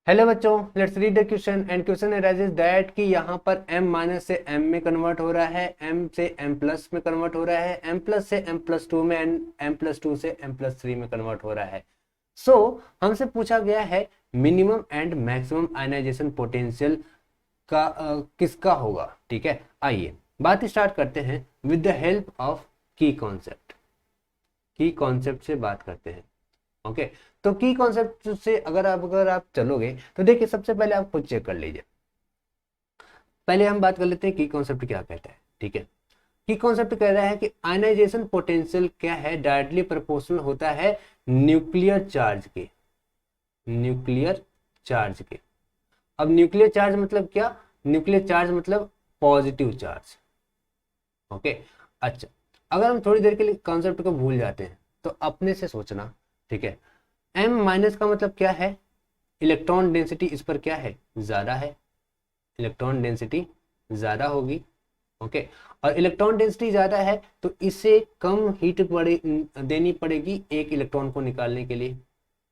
Hello बच्चों, let's read the question and question arises that कि यहाँ पर m माइनस से m में कन्वर्ट हो रहा है, m से m प्लस में कन्वर्ट हो रहा है, m प्लस से m प्लस 2 में एंड m प्लस 2 से m प्लस 3 में कन्वर्ट हो रहा है। सो हमसे पूछा गया है minimum and maximum ionisation potential का किसका होगा। ठीक है, आइए बात स्टार्ट करते हैं विद द हेल्प ऑफ की कॉन्सेप्ट। की कॉन्सेप्ट से बात करते हैं। ओके, तो की कॉन्सेप्ट से अगर आप चलोगे तो देखिए, सबसे पहले आप खुद चेक कर लीजिए। पहले हम बात कर लेते हैं की कॉन्सेप्ट क्या कहता है। ठीक है, की कॉन्सेप्ट कह रहा है कि आयनाइजेशन पोटेंशियल क्या है, डायरेक्टली प्रोपोर्शनल होता है न्यूक्लियर चार्ज के। न्यूक्लियर चार्ज के। अब न्यूक्लियर चार्ज मतलब क्या? न्यूक्लियर चार्ज मतलब पॉजिटिव चार्ज। ओके, अच्छा, अगर हम थोड़ी देर के लिए कॉन्सेप्ट को भूल जाते हैं तो अपने से सोचना। ठीक है, m माइनस का मतलब क्या है? इलेक्ट्रॉन डेंसिटी इस पर क्या है? ज्यादा है। इलेक्ट्रॉन डेंसिटी ज्यादा होगी। ओके, और इलेक्ट्रॉन डेंसिटी ज्यादा है तो इसे कम हीट देनी पड़ेगी एक इलेक्ट्रॉन को निकालने के लिए,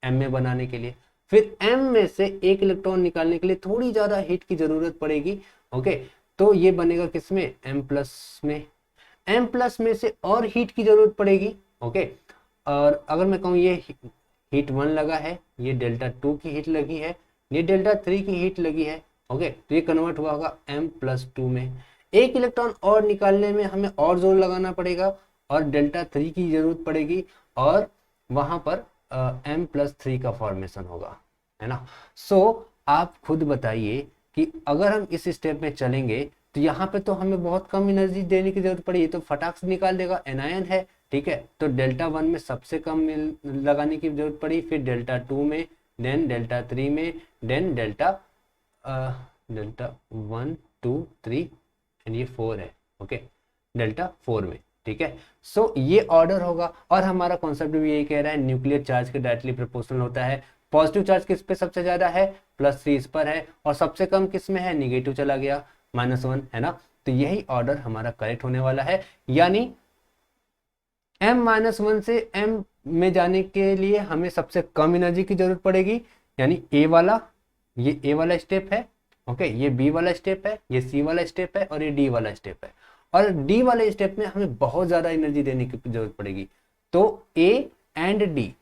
m में बनाने के लिए। फिर m में से एक इलेक्ट्रॉन निकालने के लिए थोड़ी ज्यादा हीट की जरूरत पड़ेगी। ओके, तो ये बनेगा किसमें? m प्लस में। m प्लस में से और हीट की जरूरत पड़ेगी। ओके, और अगर मैं कहूँ ये हीट 1 लगा है, ये डेल्टा 2 की हीट लगी है, ये डेल्टा 3 की हीट लगी है। ओके, तो ये कन्वर्ट हुआ होगा m प्लस 2 में। एक इलेक्ट्रॉन और निकालने में हमें और जोर लगाना पड़ेगा और डेल्टा 3 की जरूरत पड़ेगी और वहां पर m प्लस 3 का फॉर्मेशन होगा, है ना। सो आप खुद बताइए कि अगर हम इस स्टेप में चलेंगे तो यहाँ पे तो हमें बहुत कम एनर्जी देने की जरूरत पड़ी, तो फटाक से निकाल देगा, एनायन है। ठीक है, तो डेल्टा 1 में सबसे कम लगाने की जरूरत पड़ी, फिर डेल्टा 2 में, देन डेल्टा 3 में, देन डेल्टा 1 2 3 एंड ये 4 है। ओके, डेल्टा 4 में। ठीक है, सो ये ऑर्डर होगा और हमारा कॉन्सेप्ट भी यही कह रहा है न्यूक्लियर चार्ज के डायरेक्टली प्रोपोर्शनल होता है। पॉजिटिव चार्ज किस पे सबसे ज्यादा है? +3 इस पर है, और सबसे कम किस में है? निगेटिव चला गया, -1, है ना। तो यही ऑर्डर हमारा करेक्ट होने वाला है, यानी m-1 से m में जाने के लिए हमें सबसे कम एनर्जी की जरूरत पड़ेगी, यानी ए वाला, ये ए वाला स्टेप है। ओके, ये बी वाला स्टेप है, ये सी वाला स्टेप है और ये डी वाला स्टेप है। और डी वाले स्टेप में हमें बहुत ज्यादा एनर्जी देने की जरूरत पड़ेगी। तो ए एंड डी,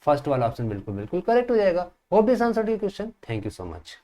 फर्स्ट वाला ऑप्शन बिल्कुल बिल्कुल करेक्ट हो जाएगा। Hope this answered your question. Thank you so much.